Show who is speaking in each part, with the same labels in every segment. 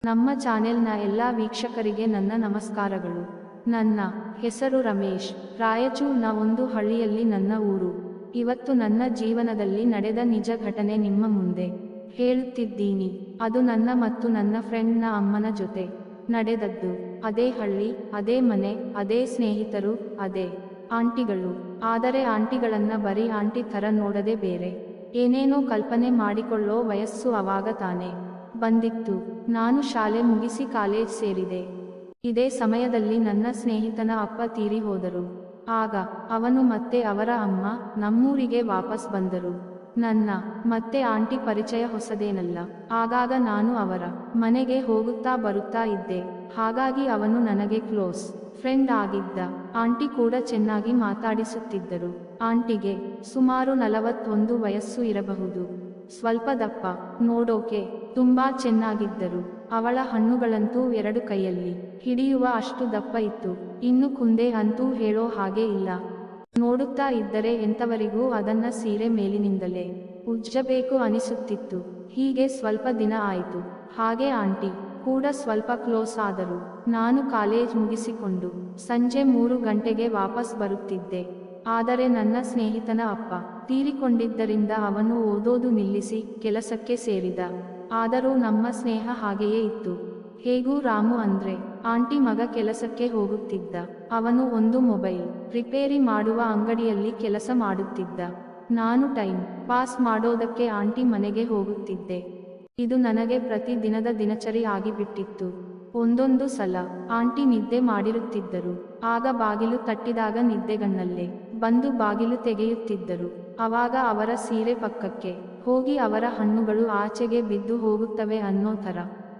Speaker 1: ನಮ್ಮ ಚಾನೆಲ್ನ ಎಲ್ಲ ವೀಕ್ಷಕರಿಗೆ ನನ್ನ ನಮಸ್ಕಾರಗಳು. ನನ್ನ ಹೆಸರು ರಮೇಶ್. ರಾಯಚೂರ್ನ ಒಂದು ಹಳ್ಳಿಯಲ್ಲಿ ನನ್ನ ಊರು. ಇವತ್ತು ನನ್ನ ಜೀವನದಲ್ಲಿ ನಡೆದ ನಿಜ ಘಟನೆ ನಿಮ್ಮ ಮುಂದೆ ಹೇಳುತ್ತಿದ್ದೀನಿ. ಅದು ನನ್ನ ಮತ್ತು ನನ್ನ ಫ್ರೆಂಡ್ನ ಅಮ್ಮನ ಜೊತೆ ನಡೆದದ್ದು. ಅದೇ ಹಳ್ಳಿ, ಅದೇ ಮನೆ, ಅದೇ ಸ್ನೇಹಿತರು, ಅದೇ ಆಂಟಿಗಳು. ಆದರೆ ಆಂಟಿಗಳನ್ನ ಬರೀ ಆಂಟಿ ಥರ ನೋಡದೆ ಬೇರೆ ಏನೇನೋ ಕಲ್ಪನೆ ಮಾಡಿಕೊಳ್ಳೋ ವಯಸ್ಸು ಅವಾಗ ತಾನೇ ಬಂದಿತ್ತು. ನಾನು ಶಾಲೆ ಮುಗಿಸಿ ಕಾಲೇಜ್ ಸೇರಿದೆ. ಇದೇ ಸಮಯದಲ್ಲಿ ನನ್ನ ಸ್ನೇಹಿತನ ಅಪ್ಪ ತೀರಿ ಹೋದರು. ಆಗ ಅವನು ಮತ್ತೆ ಅವರ ಅಮ್ಮ ನಮ್ಮೂರಿಗೆ ವಾಪಸ್ ಬಂದರು. ನನ್ನ ಮತ್ತೆ ಆಂಟಿ ಪರಿಚಯ ಹೊಸದೇನಲ್ಲ. ಆಗಾಗ ನಾನು ಅವರ ಮನೆಗೆ ಹೋಗುತ್ತಾ ಬರುತ್ತಾ ಇದ್ದೆ. ಹಾಗಾಗಿ ಅವನು ನನಗೆ ಕ್ಲೋಸ್ ಫ್ರೆಂಡ್ ಆಗಿದ್ದ. ಆಂಟಿ ಕೂಡ ಚೆನ್ನಾಗಿ ಮಾತಾಡಿಸುತ್ತಿದ್ದರು. ಆಂಟಿಗೆ ಸುಮಾರು 41 ವಯಸ್ಸು ಇರಬಹುದು. ಸ್ವಲ್ಪ ದಪ್ಪ, ನೋಡೋಕೆ ತುಂಬಾ ಚೆನ್ನಾಗಿದ್ದರು. ಅವಳ ಹಣ್ಣುಗಳಂತೂ 2 ಕೈಯಲ್ಲಿ ಹಿಡಿಯುವ ಅಷ್ಟು ದಪ್ಪ ಇತ್ತು. ಇನ್ನು ಕುಂದೆ ಅಂತೂ ಹೇಳೋ ಹಾಗೆ ಇಲ್ಲ. ನೋಡುತ್ತಾ ಇದ್ದರೆ ಎಂಥವರಿಗೂ ಅದನ್ನ ಸೀರೆ ಮೇಲಿನಿಂದಲೇ ಉಜ್ಜಬೇಕು ಅನಿಸುತ್ತಿತ್ತು. ಹೀಗೆ ಸ್ವಲ್ಪ ದಿನ ಆಯಿತು. ಹಾಗೆ ಆಂಟಿ ಕೂಡ ಸ್ವಲ್ಪ ಕ್ಲೋಸ್ ಆದರು. ನಾನು ಕಾಲೇಜ್ ಮುಗಿಸಿಕೊಂಡು ಸಂಜೆ 3 ಗಂಟೆಗೆ ವಾಪಸ್ ಬರುತ್ತಿದ್ದೆ. ಆದರೆ ನನ್ನ ಸ್ನೇಹಿತನ ಅಪ್ಪ ತೀರಿಕೊಂಡಿದ್ದರಿಂದ ಅವನು ಓದೋದು ನಿಲ್ಲಿಸಿ ಕೆಲಸಕ್ಕೆ ಸೇರಿದ. ಆದರೂ ನಮ್ಮ ಸ್ನೇಹ ಹಾಗೆಯೇ ಇತ್ತು. ಹೇಗೂ ರಾಮು ಅಂದ್ರೆ ಆಂಟಿ ಮಗ ಕೆಲಸಕ್ಕೆ ಹೋಗುತ್ತಿದ್ದ. ಅವನು ಒಂದು ಮೊಬೈಲ್ ರಿಪೇರಿ ಮಾಡುವ ಅಂಗಡಿಯಲ್ಲಿ ಕೆಲಸ ಮಾಡುತ್ತಿದ್ದ. ನಾನು ಟೈಮ್ ಪಾಸ್ ಮಾಡೋದಕ್ಕೆ ಆಂಟಿ ಮನೆಗೆ ಹೋಗುತ್ತಿದ್ದೆ. ಇದು ನನಗೆ ಪ್ರತಿ ದಿನದ ದಿನಚರಿ ಆಗಿಬಿಟ್ಟಿತ್ತು. ಒಂದೊಂದು ಸಲ ಆಂಟಿ ನಿದ್ದೆ ಮಾಡಿರುತ್ತಿದ್ದರು. ಆಗ ಬಾಗಿಲು ತಟ್ಟಿದಾಗ ನಿದ್ದೆಗಣ್ಣಲ್ಲೇ ಬಂದು ಬಾಗಿಲು ತೆಗೆಯುತ್ತಿದ್ದರು. ಅವಾಗ ಅವರ ಸೀರೆ ಪಕ್ಕಕ್ಕೆ ಹೋಗಿ ಅವರ ಹಣ್ಣುಗಳು ಆಚೆಗೆ ಬಿದ್ದು ಹೋಗುತ್ತವೆ ಅನ್ನೋ ಥರ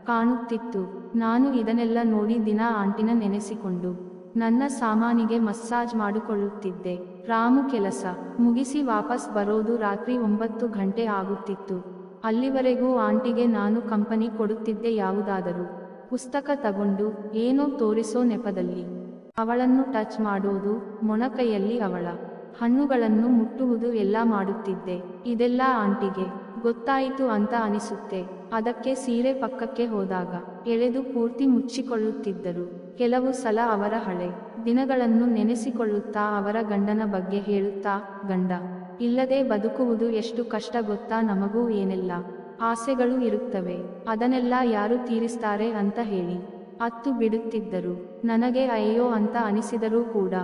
Speaker 1: ಕಾಣುತ್ತಿತ್ತು. ನಾನು ಇದನ್ನೆಲ್ಲ ನೋಡಿ ದಿನ ಆಂಟಿನ ನೆನೆಸಿಕೊಂಡು ನನ್ನ ಸಾಮಾನಿಗೆ ಮಸಾಜ್ ಮಾಡಿಕೊಳ್ಳುತ್ತಿದ್ದೆ. ರಾಮು ಕೆಲಸ ಮುಗಿಸಿ ವಾಪಸ್ ಬರೋದು ರಾತ್ರಿ 9 ಗಂಟೆ ಆಗುತ್ತಿತ್ತು. ಅಲ್ಲಿವರೆಗೂ ಆಂಟಿಗೆ ನಾನು ಕಂಪನಿ ಕೊಡುತ್ತಿದ್ದೆ. ಯಾವುದಾದರೂ ಪುಸ್ತಕ ತಗೊಂಡು ಏನೋ ತೋರಿಸೋ ನೆಪದಲ್ಲಿ ಅವಳನ್ನು ಟಚ್ ಮಾಡೋದು, ಮೊಣಕೈಯಲ್ಲಿ ಅವಳ ಹಣ್ಣುಗಳನ್ನು ಮುಟ್ಟುವುದು ಎಲ್ಲ ಮಾಡುತ್ತಿದ್ದೆ. ಇದೆಲ್ಲ ಆಂಟಿಗೆ ಗೊತ್ತಾಯಿತು ಅಂತ ಅನಿಸುತ್ತೆ. ಅದಕ್ಕೆ ಸೀರೆ ಪಕ್ಕಕ್ಕೆ ಹೋದಾಗ ಎಳೆದು ಪೂರ್ತಿ ಮುಚ್ಚಿಕೊಳ್ಳುತ್ತಿದ್ದರು. ಕೆಲವು ಸಲ ಅವರ ಹಳೆ ದಿನಗಳನ್ನು ನೆನೆಸಿಕೊಳ್ಳುತ್ತಾ ಅವರ ಗಂಡನ ಬಗ್ಗೆ ಹೇಳುತ್ತಾ, ಗಂಡ ಇಲ್ಲದೆ ಬದುಕುವುದು ಎಷ್ಟು ಕಷ್ಟ ಗೊತ್ತಾ, ನಮಗೂ ಏನೆಲ್ಲ ಆಸೆಗಳು ಇರುತ್ತವೆ, ಅದನ್ನೆಲ್ಲ ಯಾರು ತೀರಿಸ್ತಾರೆ ಅಂತ ಹೇಳಿ ಅತ್ತು ಬಿಡುತ್ತಿದ್ದರು. ನನಗೆ ಅಯ್ಯೋ ಅಂತ ಅನಿಸಿದರೂ ಕೂಡ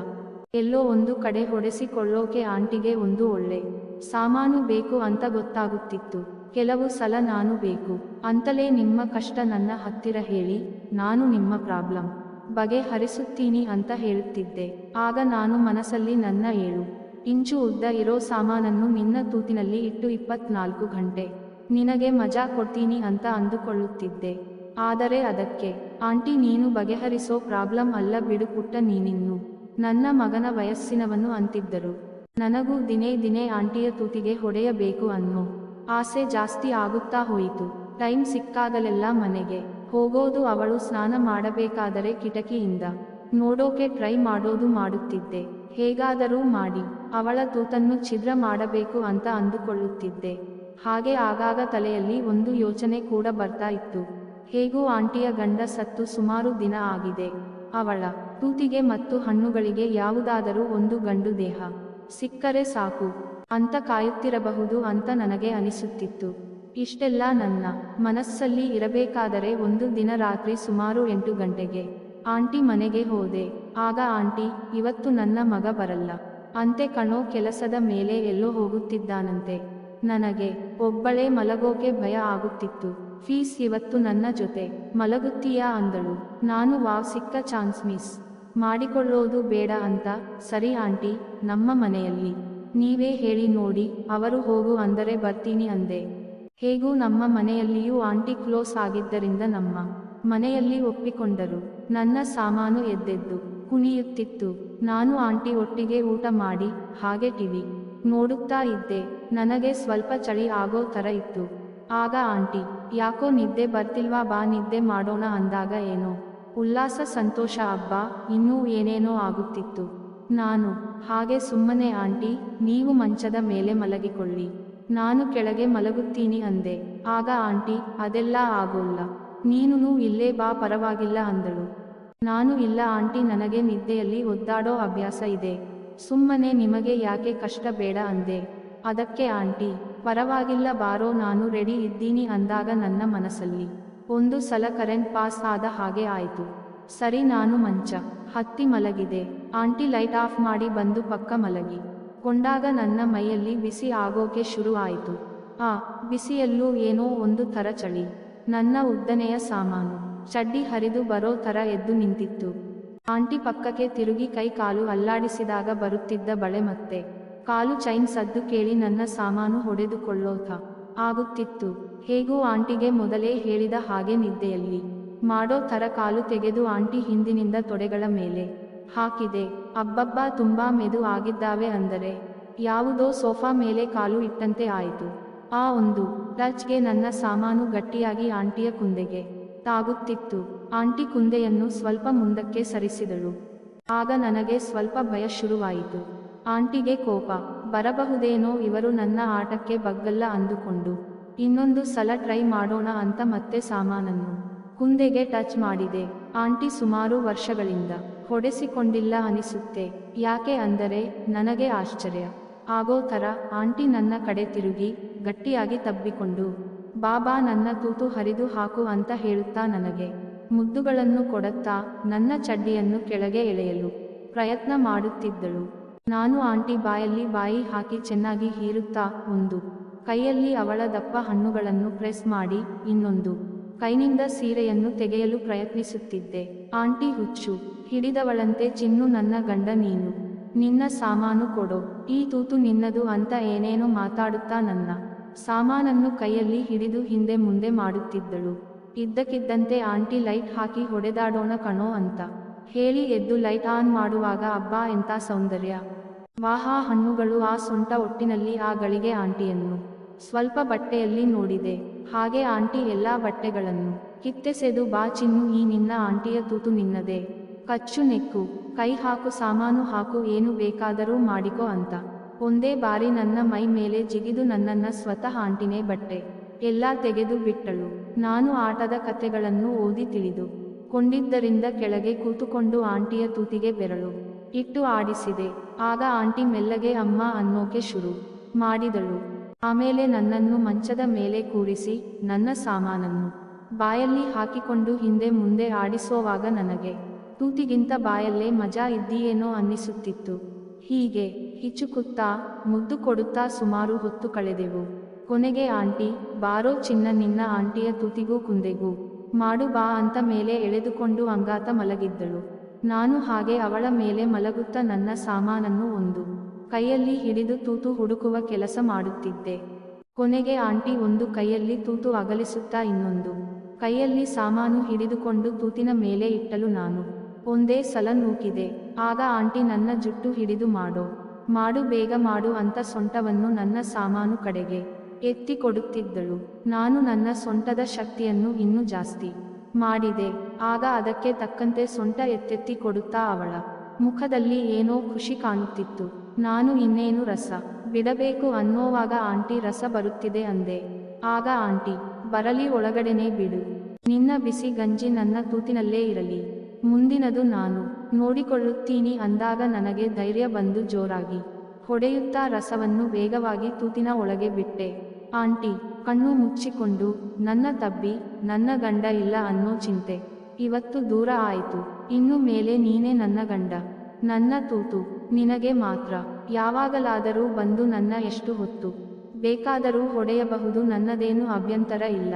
Speaker 1: ಎಲ್ಲೋ ಒಂದು ಕಡೆ ಹೊಡೆಸಿಕೊಳ್ಳೋಕೆ ಆಂಟಿಗೆ ಒಂದು ಒಳ್ಳೆ ಸಾಮಾನು ಬೇಕು ಅಂತ ಗೊತ್ತಾಗುತ್ತಿತ್ತು. ಕೆಲವು ಸಲ ನಾನು ಬೇಕು ಅಂತಲೇ ನಿಮ್ಮ ಕಷ್ಟ ನನ್ನ ಹತ್ತಿರ ಹೇಳಿ, ನಾನು ನಿಮ್ಮ ಪ್ರಾಬ್ಲಮ್ ಬಗೆಹರಿಸುತ್ತೀನಿ ಅಂತ ಹೇಳುತ್ತಿದ್ದೆ. ಆಗ ನಾನು ಮನಸ್ಸಲ್ಲಿ ನನ್ನ 7 ಇಂಚು ಉದ್ದ ಇರೋ ಸಾಮಾನನ್ನು ನಿನ್ನ ತೂತಿನಲ್ಲಿ ಇಟ್ಟು 24 ಗಂಟೆ ನಿನಗೆ ಮಜಾ ಕೊಡ್ತೀನಿ ಅಂತ ಅಂದುಕೊಳ್ಳುತ್ತಿದ್ದೆ. ಆದರೆ ಅದಕ್ಕೆ ಆಂಟಿ ನೀನು ಬಗೆಹರಿಸೋ ಪ್ರಾಬ್ಲಮ್ ಅಲ್ಲ ಬಿಡು ಪುಟ್ಟ, ನೀನಿನ್ನು ನನ್ನ ಮಗನ ವಯಸ್ಸಿನವನು ಅಂತಿದ್ದರು. ನನಗೂ ದಿನೇ ದಿನೇ ಆಂಟಿಯ ತೂತಿಗೆ ಹೊಡೆಯಬೇಕು ಅನ್ನೋ ಆಸೆ ಜಾಸ್ತಿ ಆಗುತ್ತಾ ಹೋಯಿತು. ಟೈಮ್ ಸಿಕ್ಕಾಗಲೆಲ್ಲ ಮನೆಗೆ ಹೋಗೋದು. ಅವಳು ಸ್ನಾನ ಮಾಡಬೇಕಾದರೆ ಕಿಟಕಿಯಿಂದ ನೋಡೋಕೆ ಟ್ರೈ ಮಾಡೋದು ಮಾಡುತ್ತಿದ್ದೆ. ಹೇಗಾದರೂ ಮಾಡಿ ಅವಳ ತೂತನ್ನು ಛಿದ್ರ ಮಾಡಬೇಕು ಅಂತ ಅಂದುಕೊಳ್ಳುತ್ತಿದ್ದೆ. ಹಾಗೆ ಆಗಾಗ ತಲೆಯಲ್ಲಿ ಒಂದು ಯೋಚನೆ ಕೂಡ ಬರ್ತಾ ಇತ್ತು. ಹೇಗೂ ಆಂಟಿಯ ಗಂಡ ಸತ್ತು ಸುಮಾರು ದಿನ ಆಗಿದೆ. ಅವಳ ತೂತಿಗೆ ಮತ್ತು ಹಣ್ಣುಗಳಿಗೆ ಯಾವುದಾದರೂ ಒಂದು ಗಂಡು ದೇಹ ಸಿಕ್ಕರೆ ಸಾಕು ಅಂತ ಕಾಯುತ್ತಿರಬಹುದು ಅಂತ ನನಗೆ ಅನಿಸುತ್ತಿತ್ತು. ಇಷ್ಟೆಲ್ಲ ನನ್ನ ಮನಸ್ಸಲ್ಲಿ ಇರಬೇಕಾದರೆ ಒಂದು ದಿನ ರಾತ್ರಿ ಸುಮಾರು 8 ಗಂಟೆಗೆ ಆಂಟಿ ಮನೆಗೆ ಹೋದೆ. ಆಗ ಆಂಟಿ, ಇವತ್ತು ನನ್ನ ಮಗ ಬರಲ್ಲ ಅಂತೆ ಕಣೋ, ಕೆಲಸದ ಮೇಲೆ ಎಲ್ಲೋ ಹೋಗುತ್ತಿದ್ದಾನಂತೆ. ನನಗೆ ಒಬ್ಬಳೇ ಮಲಗೋಕೆ ಭಯ ಆಗುತ್ತಿತ್ತು. ಫೀಸ್ ಇವತ್ತು ನನ್ನ ಜೊತೆ ಮಲಗುತ್ತೀಯಾ ಅಂದಳು. ನಾನು ವಾವ್, ಸಿಕ್ಕ ಚಾನ್ಸ್ ಮಿಸ್ ಮಾಡಿಕೊಳ್ಳೋದು ಬೇಡ ಅಂತ, ಸರಿ ಆಂಟಿ, ನಮ್ಮ ಮನೆಯಲ್ಲಿ ನೀವೇ ಹೇಳಿ ನೋಡಿ, ಅವರು ಹೋಗು ಅಂದರೆ ಬರ್ತೀನಿ ಅಂದೆ. ಹೇಗೂ ನಮ್ಮ ಮನೆಯಲ್ಲಿಯೂ ಆಂಟಿ ಕ್ಲೋಸ್ ಆಗಿದ್ದರಿಂದ ನಮ್ಮ ಮನೆಯಲ್ಲಿ ಒಪ್ಪಿಕೊಂಡರು. ನನ್ನ ಸಾಮಾನು ಎದ್ದೆದ್ದು ಕುಣಿಯುತ್ತಿತ್ತು. ನಾನು ಆಂಟಿ ಒಟ್ಟಿಗೆ ಊಟ ಮಾಡಿ ಹಾಗೆ ಟಿವಿ ನೋಡುತ್ತಾ ಇದ್ದೆ. ನನಗೆ ಸ್ವಲ್ಪ ಚಳಿ ಆಗೋ ಥರ ಇತ್ತು. ಆಗ ಆಂಟಿ, ಯಾಕೋ ನಿದ್ದೆ ಬರ್ತಿಲ್ವಾ, ಬಾ ನಿದ್ದೆ ಮಾಡೋಣ ಅಂದಾಗ ಏನೋ ಉಲ್ಲಾಸ, ಸಂತೋಷ, ಅಬ್ಬಾ ಇನ್ನೂ ಏನೇನೋ ಆಗುತ್ತಿತ್ತು. ನಾನು ಹಾಗೆ ಸುಮ್ಮನೆ, ಆಂಟಿ ನೀವು ಮಂಚದ ಮೇಲೆ ಮಲಗಿಕೊಳ್ಳಿ, ನಾನು ಕೆಳಗೆ ಮಲಗುತ್ತೀನಿ ಅಂದೆ. ಆಗ ಆಂಟಿ, ಅದೆಲ್ಲ ಆಗೋಲ್ಲ, ನೀನುನೂ ಇಲ್ಲೇ ಬಾ ಪರವಾಗಿಲ್ಲ ಅಂದಳು. ನಾನು ಇಲ್ಲ ಆಂಟಿ, ನನಗೆ ನಿದ್ದೆಯಲ್ಲಿ ಒದ್ದಾಡೋ ಅಭ್ಯಾಸ ಇದೆ, ಸುಮ್ಮನೆ ನಿಮಗೆ ಯಾಕೆ ಕಷ್ಟ ಬೇಡ ಅಂದೆ. ಅದಕ್ಕೆ ಆಂಟಿ ಪರವಾಗಿಲ್ಲ ಬಾರೋ ನಾನು ರೆಡಿ ಇದ್ದೀನಿ ಅಂದಾಗ ನನ್ನ ಮನಸ್ಸಲ್ಲಿ ಒಂದು ಸಲ ಕರೆಂಟ್ ಪಾಸ್ ಆದ ಹಾಗೆ ಆಯಿತು. ಸರಿ ನಾನು ಮಂಚ ಹತ್ತಿ ಮಲಗಿದೆ. ಆಂಟಿ ಲೈಟ್ ಆಫ್ ಮಾಡಿ ಬಂದು ಪಕ್ಕ ಮಲಗಿ ಕೊಂಡಾಗ ನನ್ನ ಮೈಯಲ್ಲಿ ಬಿಸಿ ಆಗೋಕೆ ಶುರು ಆಯಿತು. ಆ ಬಿಸಿಯಲ್ಲೂ ಏನೋ ಒಂದು ಥರ ಚಳಿ. ನನ್ನ ಉದ್ದನೆಯ ಸಾಮಾನು ಚಡ್ಡಿ ಹರಿದು ಬರೋ ಥರ ಎದ್ದು ನಿಂತಿತ್ತು. ಆಂಟಿ ಪಕ್ಕಕ್ಕೆ ತಿರುಗಿ ಕೈ ಕಾಲು ಅಲ್ಲಾಡಿಸಿದಾಗ ಬರುತ್ತಿದ್ದ ಬಳೆ ಮತ್ತೆ ಕಾಲು ಚೈನ್ ಸದ್ದು ಕೇಳಿ ನನ್ನ ಸಾಮಾನು ಹೊಡೆದುಕೊಳ್ಳೋಥ ಆಗುತ್ತಿತ್ತು. ಹೇಗೂ ಆಂಟಿಗೆ ಮೊದಲೇ ಹೇಳಿದ ಹಾಗೆ ನಿದ್ದೆಯಲ್ಲಿ ಮಾಡೋ ಥರ ಕಾಲು ತೆಗೆದು ಆಂಟಿ ಹಿಂದಿನಿಂದ ತೊಡೆಗಳ ಮೇಲೆ ಹಾಕಿದೆ. ಅಬ್ಬಬ್ಬಾ ತುಂಬಾ ಮೆದು ಆಗಿದ್ದಾವೆ ಅಂದರೆ ಯಾವುದೋ ಸೋಫಾ ಮೇಲೆ ಕಾಲು ಇಟ್ಟಂತೆ ಆಯಿತು. ಆ ಒಂದು ಟಚ್ಗೆ ನನ್ನ ಸಾಮಾನು ಗಟ್ಟಿಯಾಗಿ ಆಂಟಿಯ ಕುಂದೆಗೆ ತಾಗುತ್ತಿತ್ತು. ಆಂಟಿ ಕುಂದೆಯನ್ನು ಸ್ವಲ್ಪ ಮುಂದಕ್ಕೆ ಸರಿಸಿದಳು. ಆಗ ನನಗೆ ಸ್ವಲ್ಪ ಭಯ ಶುರುವಾಯಿತು. ಆಂಟಿಗೆ ಕೋಪ ಬರಬಹುದೇನೋ, ಇವರು ನನ್ನ ಆಟಕ್ಕೆ ಬಗ್ಗಲ್ಲ ಅಂದುಕೊಂಡು ಇನ್ನೊಂದು ಸಲ ಟ್ರೈ ಮಾಡೋಣ ಅಂತ ಮತ್ತೆ ಸಾಮಾನನ್ನು ಕುಂದೆಗೆ ಟಚ್ ಮಾಡಿದೆ. ಆಂಟಿ ಸುಮಾರು ವರ್ಷಗಳಿಂದ ಹೊಡೆಸಿಕೊಂಡಿಲ್ಲ ಅನಿಸುತ್ತೆ. ಯಾಕೆ ಅಂದರೆ ನನಗೆ ಆಶ್ಚರ್ಯ ಆಗೋ ಥರ ಆಂಟಿ ನನ್ನ ಕಡೆ ತಿರುಗಿ ಗಟ್ಟಿಯಾಗಿ ತಬ್ಬಿಕೊಂಡು ಬಾಬಾ ನನ್ನ ತೂತು ಹರಿದು ಹಾಕು ಅಂತ ಹೇಳುತ್ತಾ ನನಗೆ ಮುದ್ದುಗಳನ್ನು ಕೊಡುತ್ತಾ ನನ್ನ ಚಡ್ಡಿಯನ್ನು ಕೆಳಗೆ ಎಳೆಯಲು ಪ್ರಯತ್ನ ಮಾಡುತ್ತಿದ್ದಳು. ನಾನು ಆಂಟಿ ಬಾಯಲ್ಲಿ ಬಾಯಿ ಹಾಕಿ ಚೆನ್ನಾಗಿ ಹೀರುತ್ತಾ ಒಂದು ಕೈಯಲ್ಲಿ ಅವಳ ದಪ್ಪ ಹಣ್ಣುಗಳನ್ನು ಪ್ರೆಸ್ ಮಾಡಿ ಇನ್ನೊಂದು ಕೈನಿಂದ ಸೀರೆಯನ್ನು ತೆಗೆಯಲು ಪ್ರಯತ್ನಿಸುತ್ತಿದ್ದೆ. ಆಂಟಿ ಹುಚ್ಚು ಹಿಡಿದವಳಂತೆ ಚಿನ್ನು ನನ್ನ ಗಂಡ ನೀನು, ನಿನ್ನ ಸಾಮಾನು ಕೊಡೋ, ಈ ತೂತು ನಿನ್ನದು ಅಂತ ಏನೇನೋ ಮಾತಾಡುತ್ತಾ ನನ್ನ ಸಾಮಾನನ್ನು ಕೈಯಲ್ಲಿ ಹಿಡಿದು ಹಿಂದೆ ಮುಂದೆ ಮಾಡುತ್ತಿದ್ದಳು. ಇದ್ದಕ್ಕಿದ್ದಂತೆ ಆಂಟಿ ಲೈಟ್ ಹಾಕಿ ಹೊಡೆದಾಡೋಣ ಕಣೋ ಅಂತ ಹೇಳಿ ಎದ್ದು ಲೈಟ್ ಆನ್ ಮಾಡುವಾಗ ಅಬ್ಬಾ ಎಂಥ ಸೌಂದರ್ಯ, ವಾಹಾ ಹಣ್ಣುಗಳು ಆ ಸೊಂಟ ಒಟ್ಟಿನಲ್ಲಿ. ಆ ಗಳಿಗೆ ಆಂಟಿಯನ್ನು ಸ್ವಲ್ಪ ಬಟ್ಟೆಯಲ್ಲಿ ನೋಡಿದೆ. ಹಾಗೆ ಆಂಟಿ ಎಲ್ಲಾ ಬಟ್ಟೆಗಳನ್ನು ಕಿತ್ತೆಸೆದು ಬಾ ಚಿನ್ನು, ಈ ನಿನ್ನ ಆಂಟಿಯ ತೂತು ನಿನ್ನದೇ, ಕಚ್ಚು ನೆಕ್ಕು, ಕೈ ಹಾಕು, ಸಾಮಾನು ಹಾಕು, ಏನು ಬೇಕಾದರೂ ಮಾಡಿಕೊ ಅಂತ ಒಂದೇ ಬಾರಿ ನನ್ನ ಮೈ ಮೇಲೆ ಜಿಗಿದು ನನ್ನನ್ನ ಸ್ವತಃ ಆಂಟಿನೇ ಬಟ್ಟೆ ಎಲ್ಲ ತೆಗೆದು ಬಿಟ್ಟಳು. ನಾನು ಆಟದ ಕಥೆಗಳನ್ನು ಓದಿ ತಿಳಿದು ಕೊಂಡಿದ್ದರಿಂದ ಕೆಳಗೆ ಕೂತುಕೊಂಡು ಆಂಟಿಯ ತೂತಿಗೆ ಬೆರಳು ಇಟ್ಟು ಆಡಿಸಿದೆ. ಆಗ ಆಂಟಿ ಮೆಲ್ಲಗೆ ಅಮ್ಮ ಅನ್ನೋಕೆ ಶುರು ಮಾಡಿದಳು. ಆಮೇಲೆ ನನ್ನನ್ನು ಮಂಚದ ಮೇಲೆ ಕೂರಿಸಿ ನನ್ನ ಸಾಮಾನನ್ನು ಬಾಯಲ್ಲಿ ಹಾಕಿಕೊಂಡು ಹಿಂದೆ ಮುಂದೆ ಆಡಿಸೋವಾಗ ನನಗೆ ತೂತಿಗಿಂತ ಬಾಯಲ್ಲೇ ಮಜಾ ಇದ್ದೀಯೇನೋ ಅನ್ನಿಸುತ್ತಿತ್ತು. ಹೀಗೆ ಹಿಚುಕುತ್ತಾ ಮುದ್ದು ಕೊಡುತ್ತಾ ಸುಮಾರು ಹೊತ್ತು ಕಳೆದೆವು. ಕೊನೆಗೆ ಆಂಟಿ ಬಾರೋ ಚಿನ್ನ, ನಿನ್ನ ಆಂಟಿಯ ತೂತಿಗೂ ಕುಂದೆಗೂ ಮಾಡು ಬಾ ಅಂತ ಮೇಲೆ ಎಳೆದುಕೊಂಡು ಅಂಗಾತ ಮಲಗಿದ್ದಳು. ನಾನು ಹಾಗೆ ಅವಳ ಮೇಲೆ ಮಲಗುತ್ತಾ ನನ್ನ ಸಾಮಾನನ್ನು ಒಂದು ಕೈಯಲ್ಲಿ ಹಿಡಿದು ತೂತು ಹುಡುಕುವ ಕೆಲಸ ಮಾಡುತ್ತಿದ್ದೆ. ಕೊನೆಗೆ ಆಂಟಿ ಒಂದು ಕೈಯಲ್ಲಿ ತೂತು ಅಗಲಿಸುತ್ತಾ ಇನ್ನೊಂದು ಕೈಯಲ್ಲಿ ಸಾಮಾನು ಹಿಡಿದುಕೊಂಡು ತೂತಿನ ಮೇಲೆ ಇಟ್ಟಲು ನಾನು ಒಂದೇ ಸಲ ನೂಕಿದೆ. ಆಗ ಆಂಟಿ ನನ್ನ ಜುಟ್ಟು ಹಿಡಿದು ಮಾಡು ಬೇಗ ಮಾಡು ಅಂತ ಸೊಂಟವನ್ನು ನನ್ನ ಸಾಮಾನು ಕಡೆಗೆ ಎತ್ತಿ ಕೊಡುತ್ತಿದ್ದಳು. ನಾನು ನನ್ನ ಸೊಂಟದ ಶಕ್ತಿಯನ್ನು ಇನ್ನೂ ಜಾಸ್ತಿ ಮಾಡಿದೆ. ಆಗ ಅದಕ್ಕೆ ತಕ್ಕಂತೆ ಸೊಂಟ ಎತ್ತೆತ್ತಿ ಕೊಡುತ್ತಾ ಅವಳ ಮುಖದಲ್ಲಿ ಏನೋ ಖುಷಿ ಕಾಣುತ್ತಿತ್ತು. ನಾನು ಇನ್ನೇನು ರಸ ಬಿಡಬೇಕು ಅನ್ನೋವಾಗ ಆಂಟಿ ರಸ ಬರುತ್ತಿದೆ ಅಂದೆ. ಆಗ ಆಂಟಿ ಬರಲಿ ಒಳಗಡೆನೇ ಬಿಡು, ನಿನ್ನ ಬಿಸಿ ಗಂಜಿ ನನ್ನ ತೂತಿನಲ್ಲೇ ಇರಲಿ, ಮುಂದಿನದು ನಾನು ನೋಡಿಕೊಳ್ಳುತ್ತೀನಿ ಅಂದಾಗ ನನಗೆ ಧೈರ್ಯ ಬಂದು ಜೋರಾಗಿ ಹೊಡೆಯುತ್ತಾ ರಸವನ್ನು ವೇಗವಾಗಿ ತೂತಿನ ಒಳಗೆ ಬಿಟ್ಟೆ. ಆಂಟಿ ಕಣ್ಣು ಮುಚ್ಚಿಕೊಂಡು ನನ್ನ ತಬ್ಬಿ, ನನ್ನ ಗಂಡ ಇಲ್ಲ ಅನ್ನೋ ಚಿಂತೆ ಇವತ್ತು ದೂರ ಆಯಿತು. ಇನ್ನು ಮೇಲೆ ನೀನೇ ನನ್ನ ಗಂಡ, ನನ್ನ ತೂತು ನಿನಗೆ ಮಾತ್ರ, ಯಾವಾಗಲಾದರೂ ಬಂದು ನನ್ನ ಎಷ್ಟು ಹೊತ್ತು ಬೇಕಾದರೂ ಹೊಡೆಯಬಹುದು, ನನ್ನದೇನು ಅಭ್ಯಂತರ ಇಲ್ಲ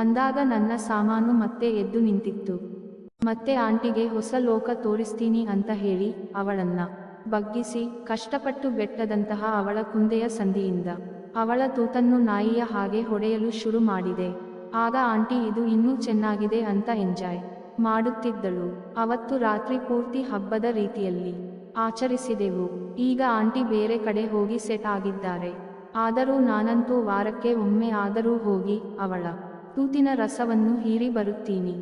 Speaker 1: ಅಂದಾಗ ನನ್ನ ಸಾಮಾನು ಮತ್ತೆ ಎದ್ದು ನಿಂತಿತ್ತು. ಮತ್ತೆ ಆಂಟಿಗೆ ಹೊಸ ಲೋಕ ತೋರಿಸ್ತೀನಿ ಅಂತ ಹೇಳಿ ಅವಳನ್ನ ಬಗ್ಗಿಸಿ ಕಷ್ಟಪಟ್ಟು ಬೆಟ್ಟದಂತಹ ಅವಳ ಕುಂದೆಯ ಸಂಧಿಯಿಂದ ಅವಳ ತೂತನ್ನು ನಾಯಿಯ ಹಾಗೆ ಹೊಡೆಯಲು ಶುರು ಮಾಡಿದೆ. ಆಗ ಆಂಟಿ ಇದು ಇನ್ನೂ ಚೆನ್ನಾಗಿದೆ ಅಂತ ಎಂಜಾಯ್ ಮಾಡುತ್ತಿದ್ದಳು. ಅವತ್ತು ರಾತ್ರಿ ಪೂರ್ತಿ ಹಬ್ಬದ ರೀತಿಯಲ್ಲಿ ಆಚರಿಸಿದೆವು. ಈಗ ಆಂಟಿ ಬೇರೆ ಕಡೆ ಹೋಗಿ ಸೆಟ್ ಆಗಿದ್ದಾರೆ. ಆದರೂ ನಾನಂತೂ ವಾರಕ್ಕೆ ಒಮ್ಮೆ ಆದರೂ ಹೋಗಿ ಅವಳ ತೂತಿನ ರಸವನ್ನು ಹೀರಿ ಬರುತ್ತೀನಿ.